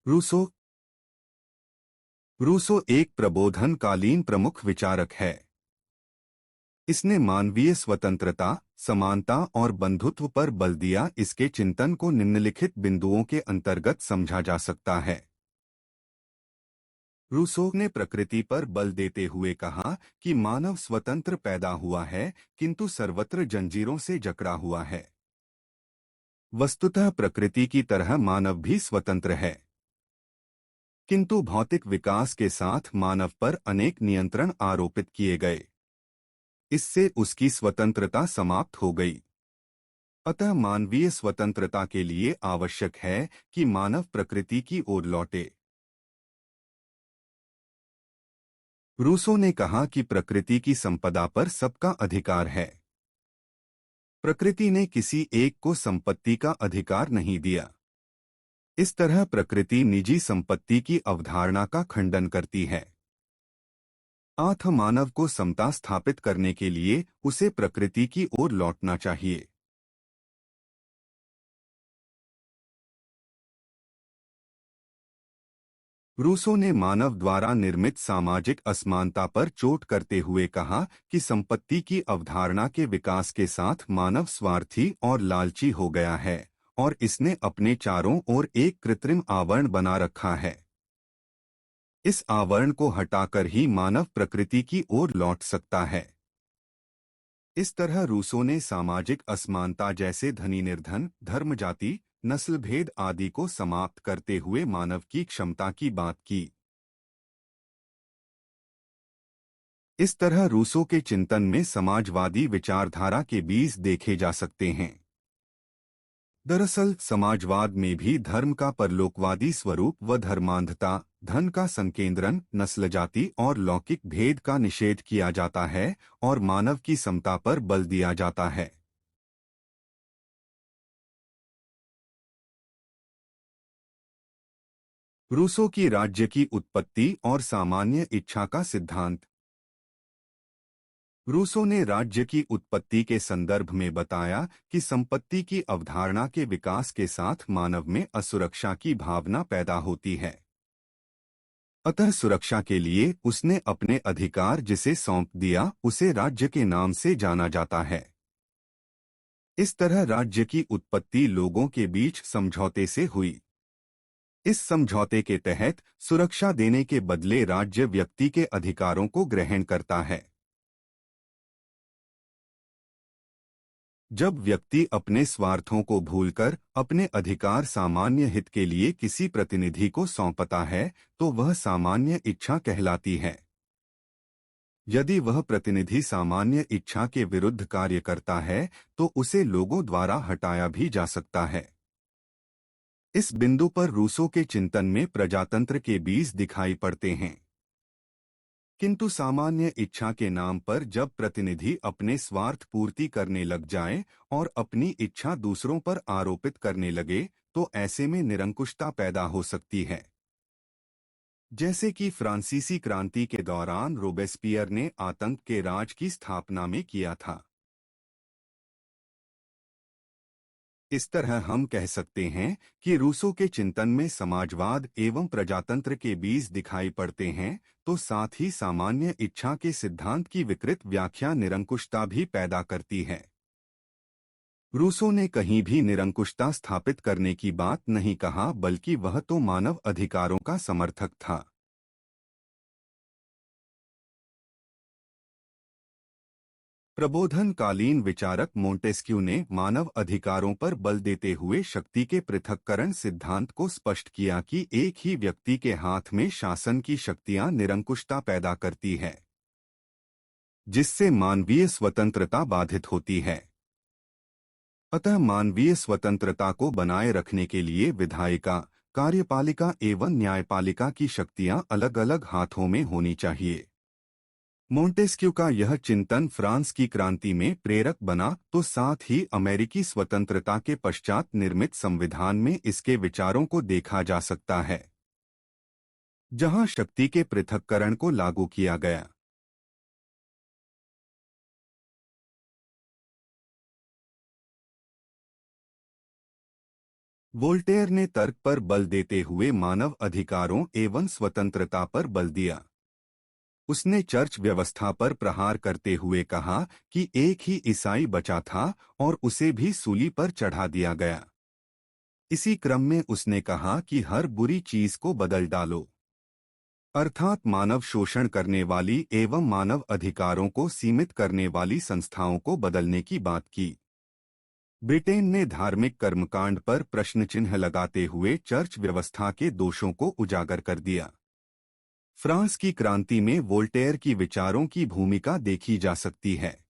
Rousseau Rousseau एक प्रबोधनकालीन प्रमुख विचारक है। इसने मानवीय स्वतंत्रता, समानता और बंधुत्व पर बल दिया। इसके चिंतन को निम्नलिखित बिंदुओं के अंतर्गत समझा जा सकता है। रूसो ने प्रकृति पर बल देते हुए कहा कि मानव स्वतंत्र पैदा हुआ है, किंतु सर्वत्र जंजीरों से जकड़ा हुआ है। वस्तुतः प्रकृति की तरह मानव भी स्वतंत्र है, किंतु भौतिक विकास के साथ मानव पर अनेक नियंत्रण आरोपित किए गए। इससे उसकी स्वतंत्रता समाप्त हो गई। अतः मानवीय स्वतंत्रता के लिए आवश्यक है कि मानव प्रकृति की ओर लौटे। रूसो ने कहा कि प्रकृति की संपदा पर सबका अधिकार है। प्रकृति ने किसी एक को संपत्ति का अधिकार नहीं दिया। इस तरह प्रकृति निजी संपत्ति की अवधारणा का खंडन करती है। अतः मानव को समता स्थापित करने के लिए उसे प्रकृति की ओर लौटना चाहिए। रूसो ने मानव द्वारा निर्मित सामाजिक असमानता पर चोट करते हुए कहा कि संपत्ति की अवधारणा के विकास के साथ मानव स्वार्थी और लालची हो गया है और इसने अपने चारों ओर एक कृत्रिम आवरण बना रखा है। इस आवरण को हटाकर ही मानव प्रकृति की ओर लौट सकता है। इस तरह रूसो ने सामाजिक असमानता जैसे धनी निर्धन, धर्म, जाति, नस्ल भेद आदि को समाप्त करते हुए मानव की क्षमता की बात की। इस तरह रूसो के चिंतन में समाजवादी विचारधारा के बीज देखे जा सकते हैं। दरअसल समाजवाद में भी धर्म का परलोकवादी स्वरूप व धर्मांधता, धन का संकेंद्रण, नस्ल, जाति और लौकिक भेद का निषेध किया जाता है और मानव की समता पर बल दिया जाता है। रूसो की राज्य की उत्पत्ति और सामान्य इच्छा का सिद्धांत। रूसो ने राज्य की उत्पत्ति के संदर्भ में बताया कि संपत्ति की अवधारणा के विकास के साथ मानव में असुरक्षा की भावना पैदा होती है। अतः सुरक्षा के लिए उसने अपने अधिकार जिसे सौंप दिया उसे राज्य के नाम से जाना जाता है। इस तरह राज्य की उत्पत्ति लोगों के बीच समझौते से हुई। इस समझौते के तहत सुरक्षा देने के बदले राज्य व्यक्ति के अधिकारों को ग्रहण करता है। जब व्यक्ति अपने स्वार्थों को भूलकर अपने अधिकार सामान्य हित के लिए किसी प्रतिनिधि को सौंपता है, तो वह सामान्य इच्छा कहलाती है। यदि वह प्रतिनिधि सामान्य इच्छा के विरुद्ध कार्य करता है, तो उसे लोगों द्वारा हटाया भी जा सकता है। इस बिंदु पर रूसो के चिंतन में प्रजातंत्र के बीज दिखाई पड़ते हैं। किंतु सामान्य इच्छा के नाम पर जब प्रतिनिधि अपने स्वार्थ पूर्ति करने लग जाएं और अपनी इच्छा दूसरों पर आरोपित करने लगे, तो ऐसे में निरंकुशता पैदा हो सकती है। जैसे कि फ्रांसीसी क्रांति के दौरान रोबेस्पियर ने आतंक के राज की स्थापना में किया था। इस तरह हम कह सकते हैं कि रूसो के चिंतन में समाजवाद एवं प्रजातंत्र के बीज दिखाई पड़ते हैं, तो साथ ही सामान्य इच्छा के सिद्धांत की विकृत व्याख्या निरंकुशता भी पैदा करती है। रूसो ने कहीं भी निरंकुशता स्थापित करने की बात नहीं कहा, बल्कि वह तो मानव अधिकारों का समर्थक था। प्रबोधनकालीन विचारक मोंटेस्क्यू ने मानव अधिकारों पर बल देते हुए शक्ति के पृथक्करण सिद्धांत को स्पष्ट किया कि एक ही व्यक्ति के हाथ में शासन की शक्तियां निरंकुशता पैदा करती है, जिससे मानवीय स्वतंत्रता बाधित होती है। अतः मानवीय स्वतंत्रता को बनाए रखने के लिए विधायिका, कार्यपालिका एवं न्यायपालिका की शक्तियां अलग अलग हाथों में होनी चाहिए। मोंटेस्क्यू का यह चिंतन फ्रांस की क्रांति में प्रेरक बना, तो साथ ही अमेरिकी स्वतंत्रता के पश्चात निर्मित संविधान में इसके विचारों को देखा जा सकता है, जहां शक्ति के पृथक्करण को लागू किया गया। वोल्टेयर ने तर्क पर बल देते हुए मानव अधिकारों एवं स्वतंत्रता पर बल दिया। उसने चर्च व्यवस्था पर प्रहार करते हुए कहा कि एक ही ईसाई बचा था और उसे भी सूली पर चढ़ा दिया गया। इसी क्रम में उसने कहा कि हर बुरी चीज को बदल डालो, अर्थात मानव शोषण करने वाली एवं मानव अधिकारों को सीमित करने वाली संस्थाओं को बदलने की बात की। ब्रिटेन ने धार्मिक कर्मकांड पर प्रश्न चिन्ह लगाते हुए चर्च व्यवस्था के दोषों को उजागर कर दिया। फ्रांस की क्रांति में वोल्टेयर की विचारों की भूमिका देखी जा सकती है।